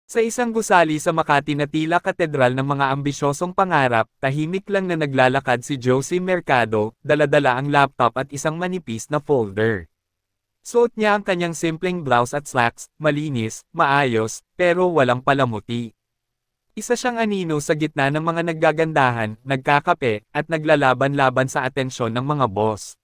Sa isang gusali sa Makati na tila katedral ng mga ambisyosong pangarap, tahimik lang na naglalakad si Josie Mercado, dala-dala ang laptop at isang manipis na folder. Suot niya ang kanyang simpleng blouse at slacks, malinis, maayos, pero walang palamuti. Isa siyang anino sa gitna ng mga naggagandahan, nagkakape, at naglalaban-laban sa atensyon ng mga boss.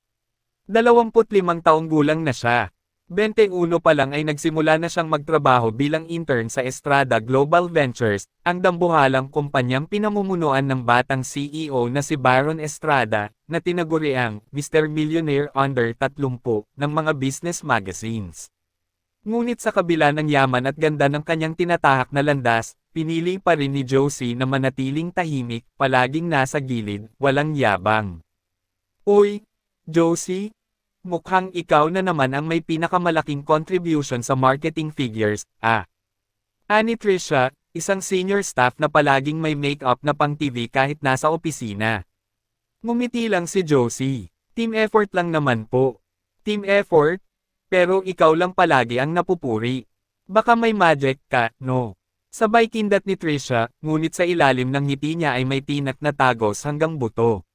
25 taong gulang na siya. 21 pa lang ay nagsimula na siyang magtrabaho bilang intern sa Estrada Global Ventures, ang dambuhalang kumpanyang pinamumunuan ng batang CEO na si Baron Estrada, na tinaguriang Mr. Millionaire Under 30 ng mga business magazines. Ngunit sa kabila ng yaman at ganda ng kanyang tinatahak na landas, pinili pa rin ni Josie na manatiling tahimik, palaging nasa gilid, walang yabang. Uy, Josie? Mukhang ikaw na naman ang may pinakamalaking contribution sa marketing figures, Ani Trisha, isang senior staff na palaging may make-up na pang TV kahit nasa opisina. Ngumiti lang si Josie. Team effort lang naman po. Team effort? Pero ikaw lang palagi ang napupuri. Baka may magic ka, no? Sabay kindat ni Trisha, ngunit sa ilalim ng ngiti niya ay may tinak na tagos hanggang buto.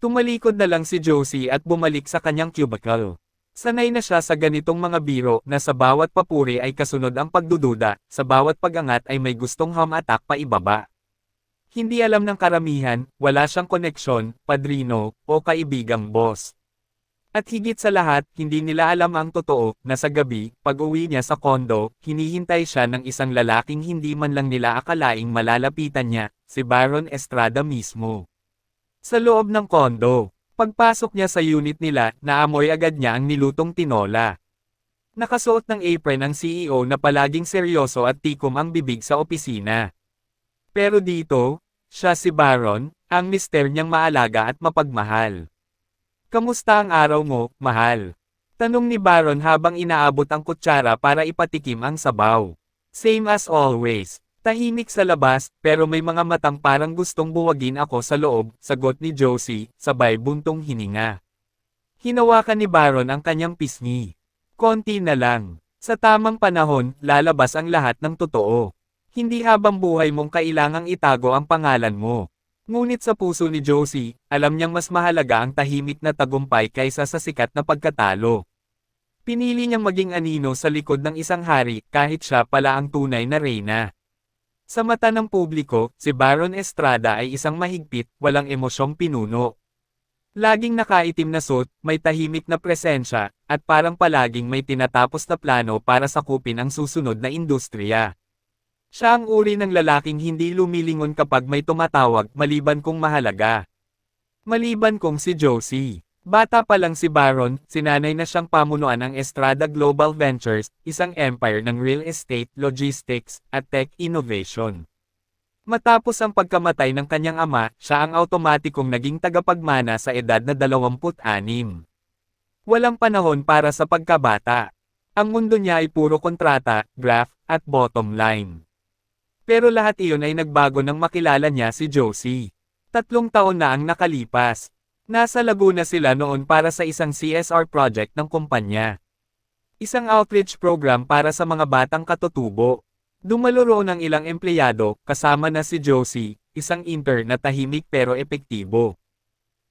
Tumalikod na lang si Josie at bumalik sa kanyang cubicle. Sanay na siya sa ganitong mga biro na sa bawat papuri ay kasunod ang pagdududa, sa bawat pag-angat ay may gustong hum-attack pa ibaba. Hindi alam ng karamihan, wala siyang koneksyon, padrino, o kaibigang boss. At higit sa lahat, hindi nila alam ang totoo, na sa gabi, pag-uwi niya sa kondo, hinihintay siya ng isang lalaking hindi man lang nila akalaing malalapitan niya, si Baron Estrada mismo. Sa loob ng kondo, pagpasok niya sa unit nila, naamoy agad niya ang nilutong tinola. Nakasuot ng apron ang CEO na palaging seryoso at tikom ang bibig sa opisina. Pero dito, siya si Baron, ang mister niyang maalaga at mapagmahal. Kamusta ang araw mo, mahal? Tanong ni Baron habang inaabot ang kutsara para ipatikim ang sabaw. Same as always. Tahimik sa labas, pero may mga matang parang gustong buwagin ako sa loob, sagot ni Josie, sabay buntong hininga. Hinawakan ni Baron ang kanyang pisngi. Konti na lang. Sa tamang panahon, lalabas ang lahat ng totoo. Hindi habang buhay mong kailangang itago ang pangalan mo. Ngunit sa puso ni Josie, alam niyang mas mahalaga ang tahimik na tagumpay kaysa sa sikat na pagkatalo. Pinili niyang maging anino sa likod ng isang hari, kahit siya pala ang tunay na reyna. Sa mata ng publiko, si Baron Estrada ay isang mahigpit, walang emosyong pinuno. Laging nakaitim na suit, may tahimik na presensya, at parang palaging may tinatapos na plano para sakupin ang susunod na industriya. Siya ang uri ng lalaking hindi lumilingon kapag may tumatawag, maliban kung mahalaga. Maliban kung si Josie. Bata pa lang si Baron, sinanay na siyang pamunuan ng Estrada Global Ventures, isang empire ng real estate, logistics, at tech innovation. Matapos ang pagkamatay ng kanyang ama, siya ang automatikong naging tagapagmana sa edad na 26. Walang panahon para sa pagkabata. Ang mundo niya ay puro kontrata, graph, at bottom line. Pero lahat iyon ay nagbago nang makilala niya si Josie. 3 taon na ang nakalipas. Nasa Laguna sila noon para sa isang CSR project ng kumpanya. Isang outreach program para sa mga batang katutubo. Dumalo roon ang ilang empleyado, kasama na si Josie, isang intern na tahimik pero epektibo.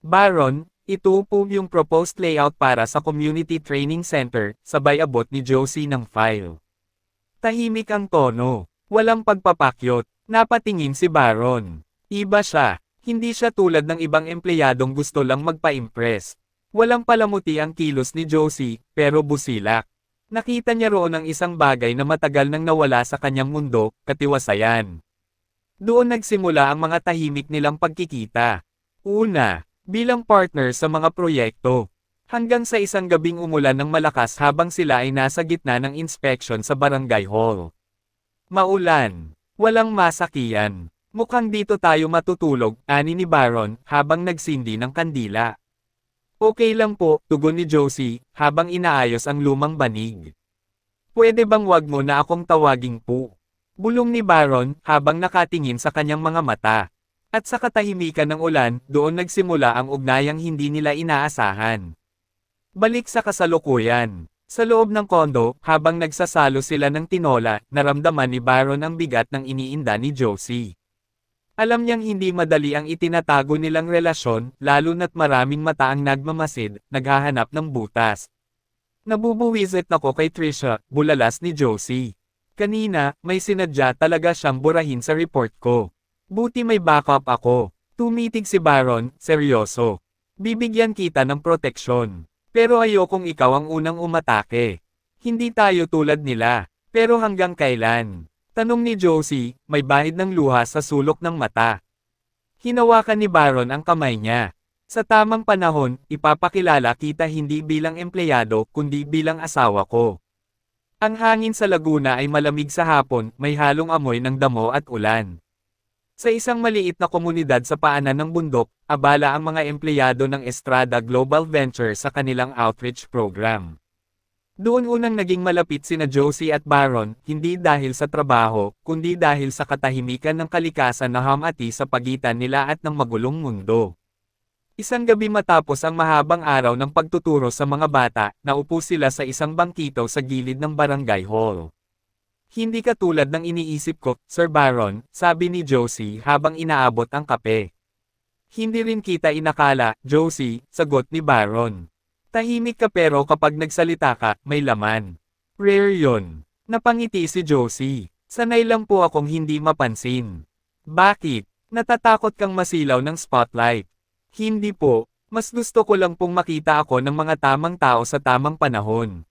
Baron, ito po yung proposed layout para sa Community Training Center, sabay abot ni Josie ng file. Tahimik ang tono, walang pagpapakyot, napatingin si Baron. Iba siya. Hindi siya tulad ng ibang empleyadong gusto lang magpa-impress. Walang palamuti ang kilos ni Josie, pero busilak. Nakita niya roon ang isang bagay na matagal nang nawala sa kanyang mundo, katiwasayan. Doon nagsimula ang mga tahimik nilang pagkikita. Una, bilang partner sa mga proyekto. Hanggang sa isang gabing umulan ng malakas habang sila ay nasa gitna ng inspection sa barangay hall. Maulan. Walang masakiyan. Mukhang dito tayo matutulog, ani ni Baron, habang nagsindi ng kandila. Okay lang po, tugon ni Josie, habang inaayos ang lumang banig. Pwede bang wag mo na akong tawaging po? Bulong ni Baron, habang nakatingin sa kanyang mga mata. At sa katahimikan ng ulan, doon nagsimula ang ugnayang hindi nila inaasahan. Balik sa kasalukuyan. Sa loob ng kondo, habang nagsasalo sila ng tinola, naramdaman ni Baron ang bigat ng iniinda ni Josie. Alam niyang hindi madali ang itinatago nilang relasyon, lalo na't maraming mata ang nagmamasid, naghahanap ng butas. Nabubuwisit ako kay Trisha, bulalas ni Josie. Kanina, may sinadya talaga siyang burahin sa report ko. Buti may backup ako. Tumitig si Baron, seryoso. Bibigyan kita ng proteksyon. Pero ayokong ikaw ang unang umatake. Hindi tayo tulad nila. Pero hanggang kailan? Tanong ni Josie, may bahid ng luha sa sulok ng mata. Hinawakan ni Baron ang kamay niya. Sa tamang panahon, ipapakilala kita hindi bilang empleyado kundi bilang asawa ko. Ang hangin sa Laguna ay malamig sa hapon, may halong amoy ng damo at ulan. Sa isang maliit na komunidad sa paanan ng bundok, abala ang mga empleyado ng Estrada Global Ventures sa kanilang outreach program. Doon unang naging malapit sina Josie at Baron, hindi dahil sa trabaho, kundi dahil sa katahimikan ng kalikasan na hamati sa pagitan nila at ng magulong mundo. Isang gabi matapos ang mahabang araw ng pagtuturo sa mga bata, naupo sila sa isang bangkito sa gilid ng barangay hall. Hindi katulad ng iniisip ko, Sir Baron, sabi ni Josie habang inaabot ang kape. Hindi rin kita inakala, Josie, sagot ni Baron. Tahimik ka pero kapag nagsalita ka, may laman. Rare yon. Napangiti si Josie. Sanay lang po akong hindi mapansin. Bakit? Natatakot kang masilaw ng spotlight? Hindi po, mas gusto ko lang pong makita ako ng mga tamang tao sa tamang panahon.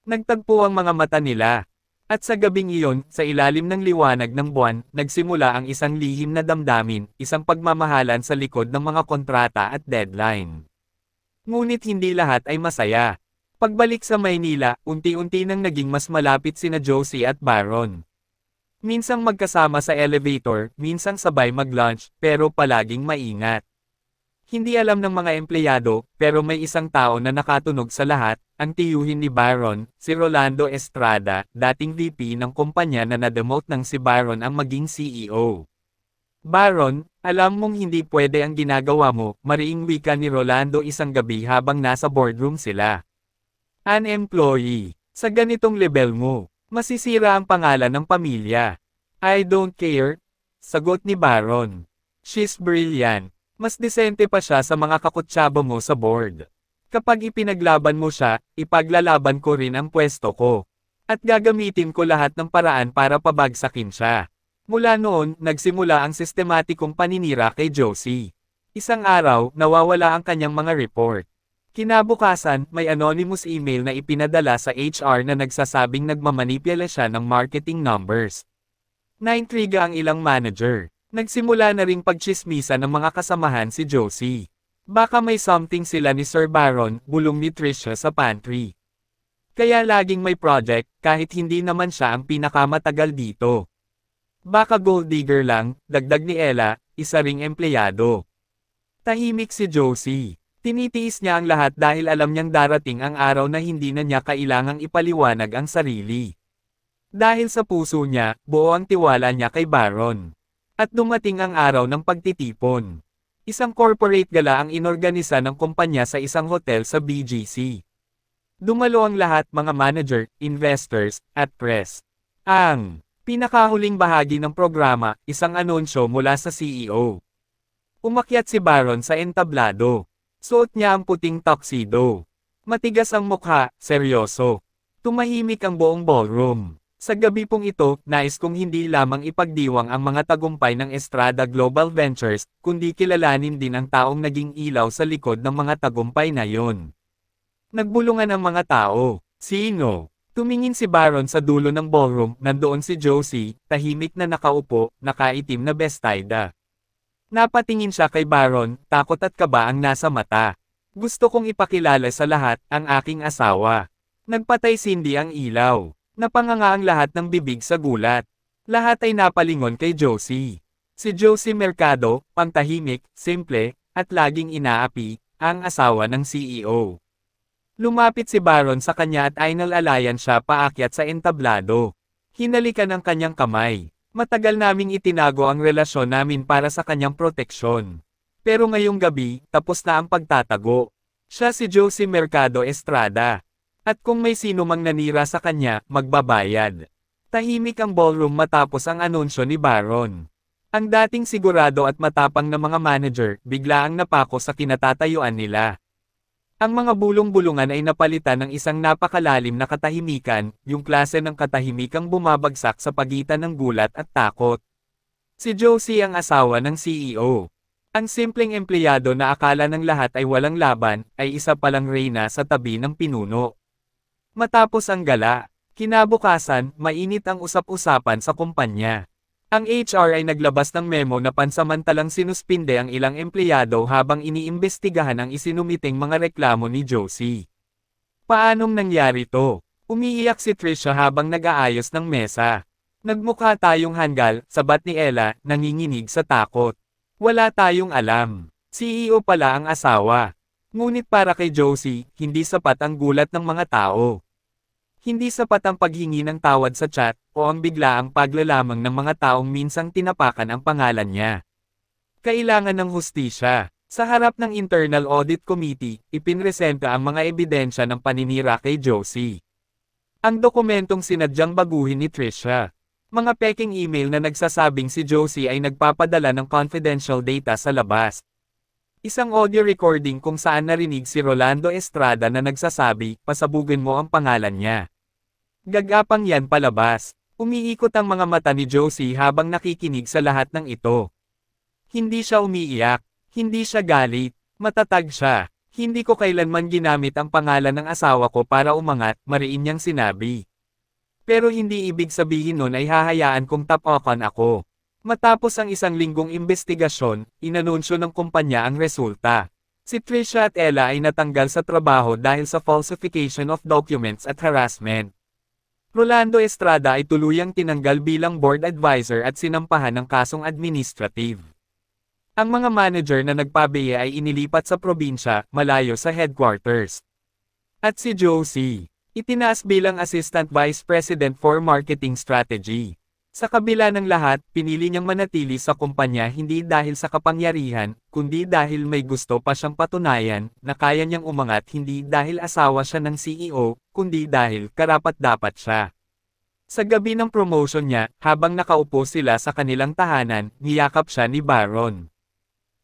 Nagtagpo ang mga mata nila. At sa gabing iyon, sa ilalim ng liwanag ng buwan, nagsimula ang isang lihim na damdamin, isang pagmamahalan sa likod ng mga kontrata at deadline. Ngunit hindi lahat ay masaya. Pagbalik sa Maynila, unti-unti nang naging mas malapit sina Josie at Baron. Minsang magkasama sa elevator, minsang sabay mag-lunch, pero palaging maingat. Hindi alam ng mga empleyado, pero may isang tao na nakatunog sa lahat, ang tiyuhin ni Baron, si Rolando Estrada, dating VP ng kumpanya na na-demote ng si Baron ang maging CEO. Baron, alam mong hindi pwede ang ginagawa mo, mariing wika ni Rolando isang gabi habang nasa boardroom sila. An employee, sa ganitong level mo, masisira ang pangalan ng pamilya. I don't care, sagot ni Baron. She's brilliant. Mas disente pa siya sa mga kakutsaba mo sa board. Kapag ipinaglaban mo siya, ipaglalaban ko rin ang pwesto ko. At gagamitin ko lahat ng paraan para pabagsakin siya. Mula noon, nagsimula ang sistematikong paninira kay Josie. Isang araw, nawawala ang kanyang mga report. Kinabukasan, may anonymous email na ipinadala sa HR na nagsasabing nagmamanipula siya ng marketing numbers. Naintriga ang ilang manager. Nagsimula na ring pagtsismisa ng mga kasamahan si Josie. Baka may something sila ni Sir Baron, bulong ni Trisha sa pantry. Kaya laging may project, kahit hindi naman siya ang pinakamatagal dito. Baka gold digger lang, dagdag ni Ella, isa ring empleyado. Tahimik si Josie. Tinitiis niya ang lahat dahil alam niyang darating ang araw na hindi na niya kailangang ipaliwanag ang sarili. Dahil sa puso niya, buo ang tiwala niya kay Baron. At dumating ang araw ng pagtitipon. Isang corporate gala ang inorganisa ng kumpanya sa isang hotel sa BGC. Dumalo ang lahat, mga manager, investors, at press. Ang pinakahuling bahagi ng programa, isang anunsyo mula sa CEO. Umakyat si Baron sa entablado. Suot niya ang puting tuxedo. Matigas ang mukha, seryoso. Tumahimik ang buong ballroom. Sa gabi pong ito, nais kong hindi lamang ipagdiwang ang mga tagumpay ng Estrada Global Ventures, kundi kilalanin din ang taong naging ilaw sa likod ng mga tagumpay na yon. Nagbulungan ang mga tao. Sino? Tumingin si Baron sa dulo ng ballroom, nandoon si Josie, tahimik na nakaupo, nakaitim na bestida. Napatingin siya kay Baron, takot at kaba ang nasa mata. Gusto kong ipakilala sa lahat, ang aking asawa. Nagpatay sindi ang ilaw. Napanganga ang lahat ng bibig sa gulat. Lahat ay napalingon kay Josie. Si Josie Mercado, pangtahimik, simple, at laging inaapi, ang asawa ng CEO. Lumapit si Baron sa kanya at ainal-alayan siya paakyat sa entablado. Hinalikan ang kanyang kamay. Matagal naming itinago ang relasyon namin para sa kanyang proteksyon. Pero ngayong gabi, tapos na ang pagtatago. Siya si Josie Mercado Estrada. At kung may sino mang nanira sa kanya, magbabayad. Tahimik ang ballroom matapos ang anunsyo ni Baron. Ang dating sigurado at matapang na mga manager, biglaang napako sa kinatatayuan nila. Ang mga bulong-bulungan ay napalitan ng isang napakalalim na katahimikan, yung klase ng katahimikang bumabagsak sa pagitan ng gulat at takot. Si Josie ang asawa ng CEO. Ang simpleng empleyado na akala ng lahat ay walang laban, ay isa palang reyna sa tabi ng pinuno. Matapos ang gala, kinabukasan, mainit ang usap-usapan sa kumpanya. Ang HR ay naglabas ng memo na pansamantalang sinuspinde ang ilang empleyado habang iniimbestigahan ang isinumiting mga reklamo ni Josie. Paanong nangyari to? Umiiyak si Trisha habang nag-aayos ng mesa. Nagmukha tayong hanggal, sabat ni Ella, nanginginig sa takot. Wala tayong alam. CEO pala ang asawa. Ngunit para kay Josie, hindi sapat ang gulat ng mga tao. Hindi sapat ang paghingi ng tawad sa chat, o ang biglaang paglalamang ng mga taong minsang tinapakan ang pangalan niya. Kailangan ng hustisya. Sa harap ng Internal Audit Committee, ipinresenta ang mga ebidensya ng paninira kay Josie. Ang dokumentong sinadyang baguhin ni Trisha. Mga peking email na nagsasabing si Josie ay nagpapadala ng confidential data sa labas. Isang audio recording kung saan narinig si Rolando Estrada na nagsasabi, pasabugin mo ang pangalan niya. Gagapang yan palabas. Umiikot ang mga mata ni Josie habang nakikinig sa lahat ng ito. Hindi siya umiiyak. Hindi siya galit. Matatag siya. Hindi ko kailanman ginamit ang pangalan ng asawa ko para umangat, mariin niyang sinabi. Pero hindi ibig sabihin nun ay hahayaan kong tapakan ako. Matapos ang isang linggong imbestigasyon, inanunsyo ng kumpanya ang resulta. Si Trisha at Ella ay natanggal sa trabaho dahil sa falsification of documents at harassment. Rolando Estrada ay tuluyang tinanggal bilang board advisor at sinampahan ng kasong administrative. Ang mga manager na nagpabiya ay inilipat sa probinsya, malayo sa headquarters. At si Josie, itinaas bilang Assistant Vice President for Marketing Strategy. Sa kabila ng lahat, pinili niyang manatili sa kumpanya hindi dahil sa kapangyarihan, kundi dahil may gusto pa siyang patunayan, na kaya niyang umangat hindi dahil asawa siya ng CEO, kundi dahil karapat-dapat siya. Sa gabi ng promotion niya, habang nakaupo sila sa kanilang tahanan, niyakap siya ni Baron.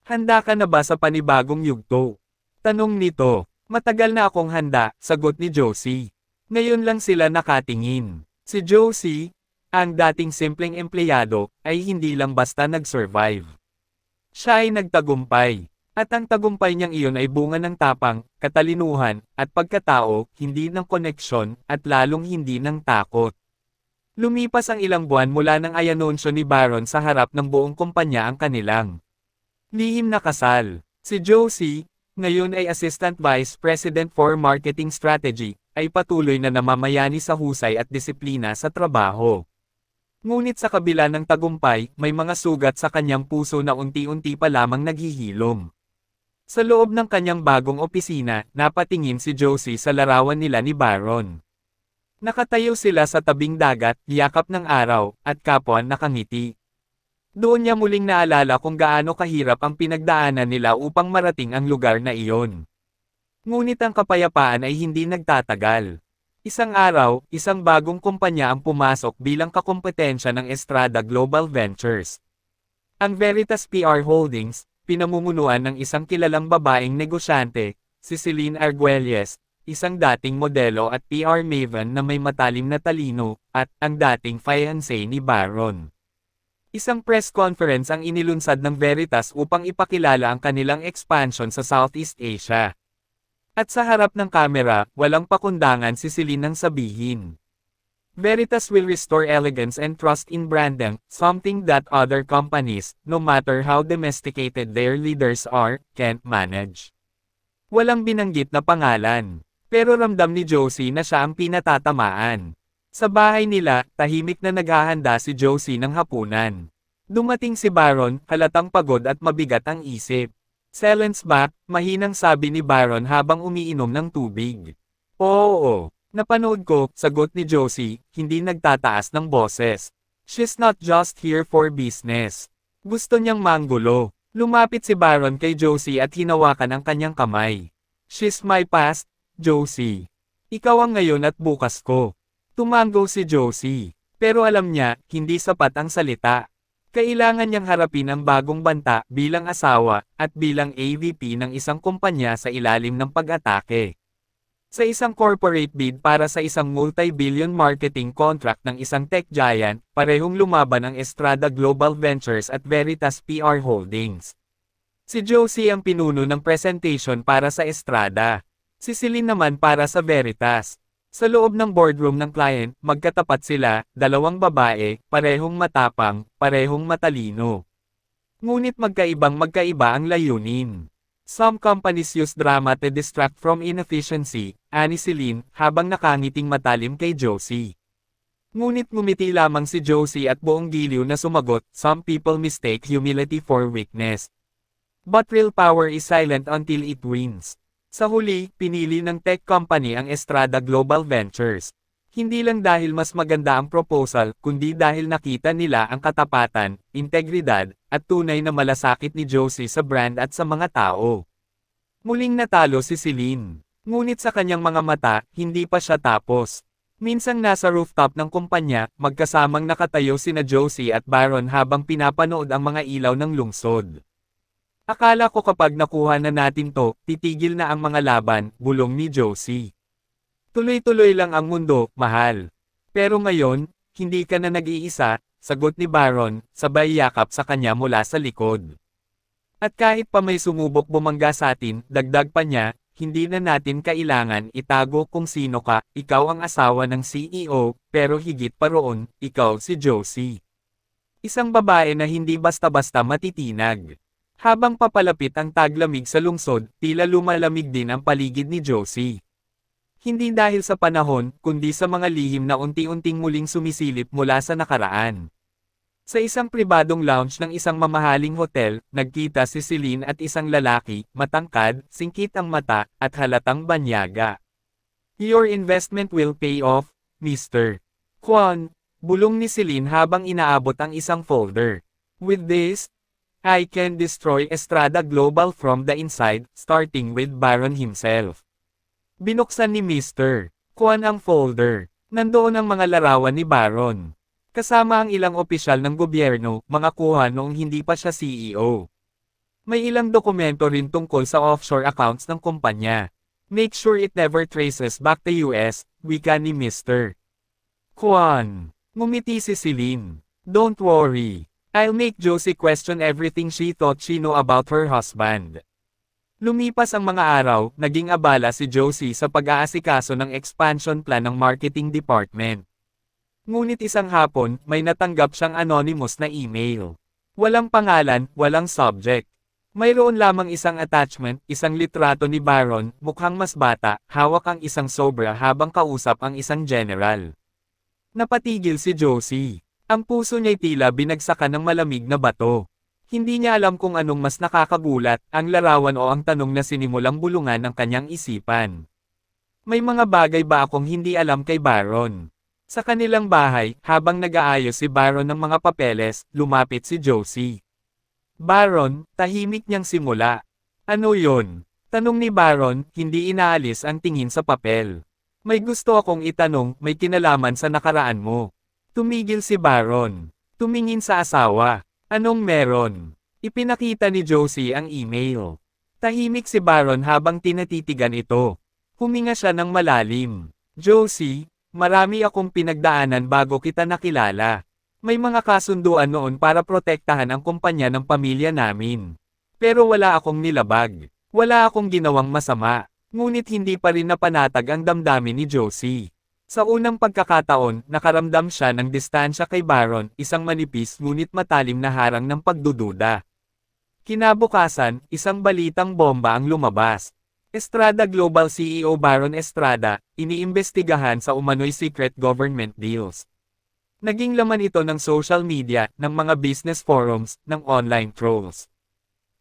Handa ka na ba sa panibagong yugto? Tanong nito. Matagal na akong handa, sagot ni Josie. Ngayon lang sila nakatingin. Si Josie, ang dating simpleng empleyado, ay hindi lang basta nag-survive. Siya ay nagtagumpay. At ang tagumpay niyang iyon ay bunga ng tapang, katalinuhan, at pagkatao, hindi ng koneksyon, at lalong hindi ng takot. Lumipas ang ilang buwan mula nang ayanunsyo ni Baron sa harap ng buong kumpanya ang kanilang lihim na kasal. Si Josie, ngayon ay Assistant Vice President for Marketing Strategy, ay patuloy na namamayani sa husay at disiplina sa trabaho. Ngunit sa kabila ng tagumpay, may mga sugat sa kanyang puso na unti-unti pa lamang naghihilom. Sa loob ng kanyang bagong opisina, napatingin si Josie sa larawan nila ni Baron. Nakatayo sila sa tabing dagat, yakap ng araw, at kapwa nakangiti. Doon niya muling naalala kung gaano kahirap ang pinagdaanan nila upang marating ang lugar na iyon. Ngunit ang kapayapaan ay hindi nagtatagal. Isang araw, isang bagong kumpanya ang pumasok bilang kakompetensya ng Estrada Global Ventures. Ang Veritas PR Holdings, pinamumunuan ng isang kilalang babaeng negosyante, si Celine Arguelles, isang dating modelo at PR maven na may matalim na talino, at ang dating fiancé ni Baron. Isang press conference ang inilunsad ng Veritas upang ipakilala ang kanilang expansion sa Southeast Asia. At sa harap ng kamera, walang pakundangan si Celine nang sabihin. Veritas will restore elegance and trust in branding, something that other companies, no matter how domesticated their leaders are, can't manage. Walang binanggit na pangalan. Pero ramdam ni Josie na siya ang pinatatamaan. Sa bahay nila, tahimik na naghahanda si Josie ng hapunan. Dumating si Baron, halatang pagod at mabigat ang isip. Silence back, mahinang sabi ni Baron habang umiinom ng tubig. Oo, napanood ko, sagot ni Josie, hindi nagtataas ng boses. She's not just here for business. Gusto niyang manggulo. Lumapit si Baron kay Josie at hinawakan ang kanyang kamay. She's my past, Josie. Ikaw ang ngayon at bukas ko. Tumango si Josie. Pero alam niya, hindi sapat ang salita. Kailangan niyang harapin ang bagong banta bilang asawa at bilang AVP ng isang kumpanya sa ilalim ng pag-atake. Sa isang corporate bid para sa isang multi-billion marketing contract ng isang tech giant, parehong lumaban ang Estrada Global Ventures at Veritas PR Holdings. Si Josie ang pinuno ng presentation para sa Estrada. Si Celine naman para sa Veritas. Sa loob ng boardroom ng client, magkatapat sila, dalawang babae, parehong matapang, parehong matalino. Ngunit magkaiba ang layunin. Some companies use drama to distract from inefficiency, ani Celine, habang nakangiting matalim kay Josie. Ngunit ngumiti lamang si Josie at buong giliw na sumagot, some people mistake humility for weakness. But real power is silent until it wins. Sa huli, pinili ng tech company ang Estrada Global Ventures. Hindi lang dahil mas maganda ang proposal, kundi dahil nakita nila ang katapatan, integridad, at tunay na malasakit ni Josie sa brand at sa mga tao. Muling natalo si Celine. Ngunit sa kanyang mga mata, hindi pa siya tapos. Minsang nasa rooftop ng kumpanya, magkasamang nakatayo sina Josie at Baron habang pinapanood ang mga ilaw ng lungsod. Akala ko kapag nakuha na natin to, titigil na ang mga laban, bulong ni Josie. Tuloy-tuloy lang ang mundo, mahal. Pero ngayon, hindi ka na nag-iisa, sagot ni Baron, sabay yakap sa kanya mula sa likod. At kahit pa may sumubok bumangga sa atin, dagdag pa niya, hindi na natin kailangan itago kung sino ka, ikaw ang asawa ng CEO, pero higit pa roon, ikaw si Josie. Isang babae na hindi basta-basta matitinag. Habang papalapit ang taglamig sa lungsod, tila lumalamig din ang paligid ni Josie. Hindi dahil sa panahon, kundi sa mga lihim na unti-unting muling sumisilip mula sa nakaraan. Sa isang pribadong lounge ng isang mamahaling hotel, nagkita si Celine at isang lalaki, matangkad, singkit ang mata, at halatang banyaga. Your investment will pay off, Mr. Kwon, bulong ni Celine habang inaabot ang isang folder. With this, I can destroy Estrada Global from the inside, starting with Baron himself. Binuksan ni Mr. Kwon ang folder. Nandoon ang mga larawan ni Baron. Kasama ang ilang opisyal ng gobyerno, mga kuha noong hindi pa siya CEO. May ilang dokumento rin tungkol sa offshore accounts ng kumpanya. Make sure it never traces back to US, wika ni Mr. Kwon. Ngumiti si Celine. Don't worry. I'll make Josie question everything she thought she knew about her husband. Lumipas ang mga araw, naging abala si Josie sa pag-aasikaso ng expansion plan ng marketing department. Ngunit isang hapon, may natanggap siyang anonymous na email. Walang pangalan, walang subject. Mayroon lamang isang attachment, isang litrato ni Baron, mukhang mas bata, hawak ang isang sobra habang kausap ang isang general. Napatigil si Josie. Ang puso niya'y tila binagsakan ng malamig na bato. Hindi niya alam kung anong mas nakakagulat, ang larawan o ang tanong na sinimulang bulungan ng kanyang isipan. May mga bagay ba akong hindi alam kay Baron? Sa kanilang bahay, habang nag-aayos si Baron ng mga papeles, lumapit si Josie. Baron, tahimik niyang simula. Ano yon? Tanong ni Baron, hindi inaalis ang tingin sa papel. May gusto akong itanong, may kinalaman sa nakaraan mo. Tumigil si Baron. Tumingin sa asawa. Anong meron? Ipinakita ni Josie ang email. Tahimik si Baron habang tinatitigan ito. Huminga siya ng malalim. Josie, marami akong pinagdaanan bago kita nakilala. May mga kasunduan noon para protektahan ang kumpanya ng pamilya namin. Pero wala akong nilabag. Wala akong ginawang masama. Ngunit hindi pa rin napanatag ang damdamin ni Josie. Sa unang pagkakataon, nakaramdam siya ng distansya kay Baron, isang manipis ngunit matalim na harang ng pagdududa. Kinabukasan, isang balitang bomba ang lumabas. Estrada Global CEO Baron Estrada, iniimbestigahan sa umano'y secret government deals. Naging laman ito ng social media, ng mga business forums, ng online trolls.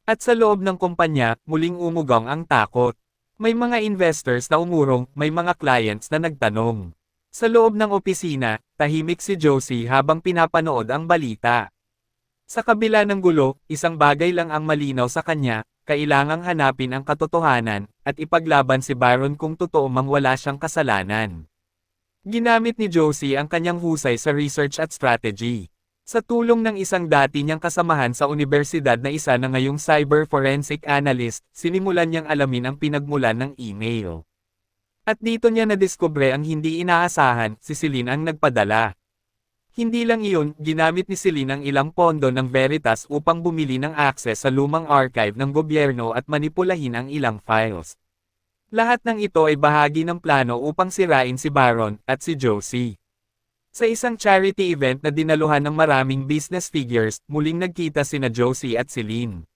At sa loob ng kumpanya, muling umugong ang takot. May mga investors na umurong, may mga clients na nagtanong. Sa loob ng opisina, tahimik si Josie habang pinapanood ang balita. Sa kabila ng gulo, isang bagay lang ang malinaw sa kanya, kailangang hanapin ang katotohanan, at ipaglaban si Baron kung totoo mang wala siyang kasalanan. Ginamit ni Josie ang kanyang husay sa research at strategy. Sa tulong ng isang dati niyang kasamahan sa universidad na isa na ngayong cyber forensic analyst, sinimulan niyang alamin ang pinagmulan ng email. At dito niya nadiskubre ang hindi inaasahan, si Celine ang nagpadala. Hindi lang iyon, ginamit ni Celine ang ilang pondo ng Veritas upang bumili ng access sa lumang archive ng gobyerno at manipulahin ang ilang files. Lahat ng ito ay bahagi ng plano upang sirain si Baron at si Josie. Sa isang charity event na dinaluhan ng maraming business figures, muling nagkita sina Josie at Celine.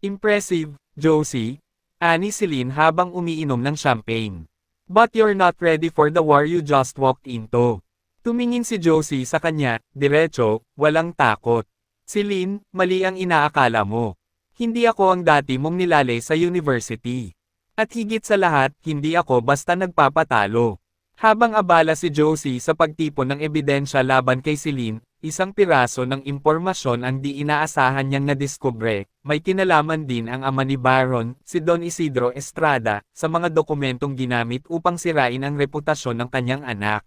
Impressive, Josie, ani Celine habang umiinom ng champagne. But you're not ready for the war you just walked into. Tumingin si Josie sa kanya, diretso, walang takot. Celine, mali ang inaakala mo. Hindi ako ang dati mong nilalay sa university. At higit sa lahat, hindi ako basta nagpapatalo. Habang abala si Josie sa pagtipon ng ebidensya laban kay Celine, isang piraso ng impormasyon ang di inaasahan niyang nadiskubre, may kinalaman din ang ama ni Baron, si Don Isidro Estrada, sa mga dokumentong ginamit upang sirain ang reputasyon ng kanyang anak.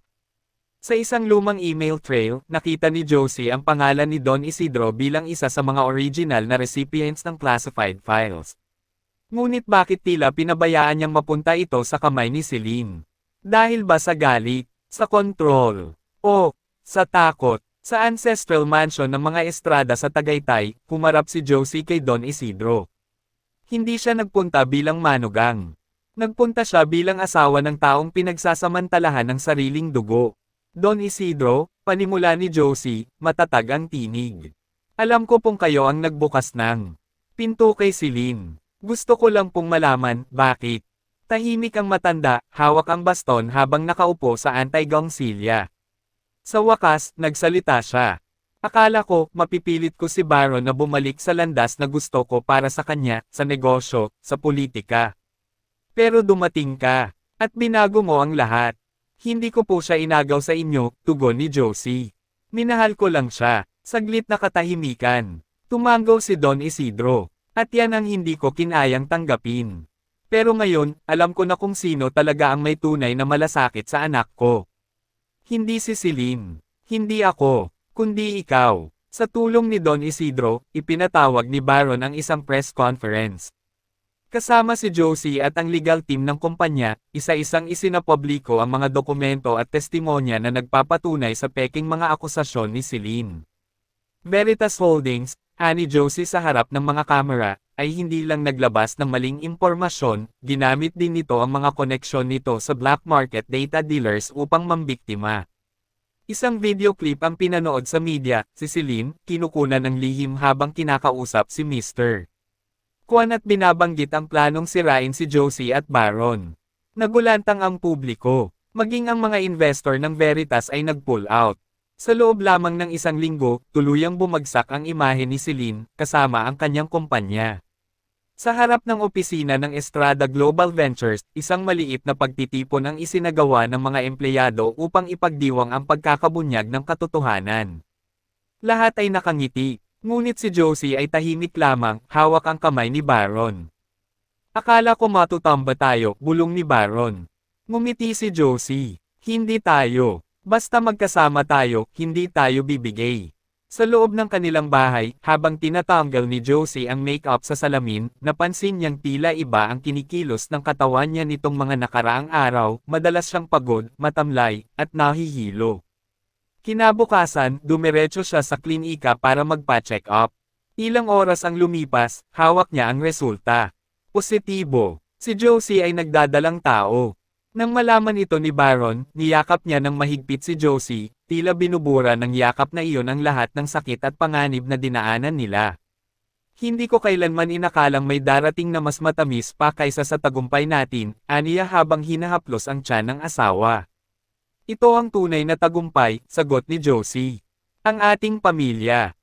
Sa isang lumang email trail, nakita ni Josie ang pangalan ni Don Isidro bilang isa sa mga original na recipients ng classified files. Ngunit bakit tila pinabayaan niyang mapunta ito sa kamay ni Celine? Dahil ba sa galit, sa control, o sa takot? Sa ancestral mansion ng mga Estrada sa Tagaytay, humarap si Josie kay Don Isidro. Hindi siya nagpunta bilang manugang. Nagpunta siya bilang asawa ng taong pinagsasamantalahan ng sariling dugo. Don Isidro, panimula ni Josie, matatag ang tinig. Alam ko pong kayo ang nagbukas ng pinto kay Celine. Gusto ko lang pong malaman, bakit? Tahimik ang matanda, hawak ang baston habang nakaupo sa anti-gongsilya. Sa wakas, nagsalita siya. Akala ko, mapipilit ko si Baron na bumalik sa landas na gusto ko para sa kanya, sa negosyo, sa politika. Pero dumating ka, at binago mo ang lahat. Hindi ko po siya inagaw sa inyo, tugon ni Josie. Minahal ko lang siya. Saglit na katahimikan. Tumanggaw si Don Isidro. At yan ang hindi ko kinayang tanggapin. Pero ngayon, alam ko na kung sino talaga ang may tunay na malasakit sa anak ko. Hindi si Celine. Hindi ako. Kundi ikaw. Sa tulong ni Don Isidro, ipinatawag ni Baron ang isang press conference. Kasama si Josie at ang legal team ng kumpanya, isa-isang isinapubliko ang mga dokumento at testimonya na nagpapatunay sa peking mga akusasyon ni Celine. Veritas Holdings, ani Josie sa harap ng mga kamera, ay hindi lang naglabas ng maling impormasyon, ginamit din nito ang mga koneksyon nito sa black market data dealers upang mambiktima. Isang video clip ang pinanood sa media, si Celine, kinukunan ng lihim habang kinakausap si Mr. Kwan at binabanggit ang planong sirain si Josie at Baron. Nagulantang ang publiko, maging ang mga investor ng Veritas ay nag-pull out. Sa loob lamang ng isang linggo, tuluyang bumagsak ang imahe ni Celine, kasama ang kanyang kumpanya. Sa harap ng opisina ng Estrada Global Ventures, isang maliit na pagtitipon ang isinagawa ng mga empleyado upang ipagdiwang ang pagkakabunyag ng katotohanan. Lahat ay nakangiti, ngunit si Josie ay tahimik lamang, hawak ang kamay ni Baron. Akala ko matutamba tayo, bulong ni Baron. Ngumiti si Josie. Hindi tayo. Basta magkasama tayo, hindi tayo bibigay. Sa loob ng kanilang bahay, habang tinatanggal ni Josie ang make-up sa salamin, napansin niyang tila iba ang kinikilos ng katawan niya nitong mga nakaraang araw, madalas siyang pagod, matamlay, at nahihilo. Kinabukasan, dumiretso siya sa klinika para magpa-check up. Ilang oras ang lumipas, hawak niya ang resulta. Positibo. Si Josie ay nagdadalang tao. Nang malaman ito ni Baron, niyakap niya ng mahigpit si Josie, tila binubura ng yakap na iyon ang lahat ng sakit at panganib na dinaanan nila. Hindi ko kailanman inakalang may darating na mas matamis pa kaysa sa tagumpay natin, aniya habang hinahaplos ang tiyan ng asawa. Ito ang tunay na tagumpay, sagot ni Josie. Ang ating pamilya.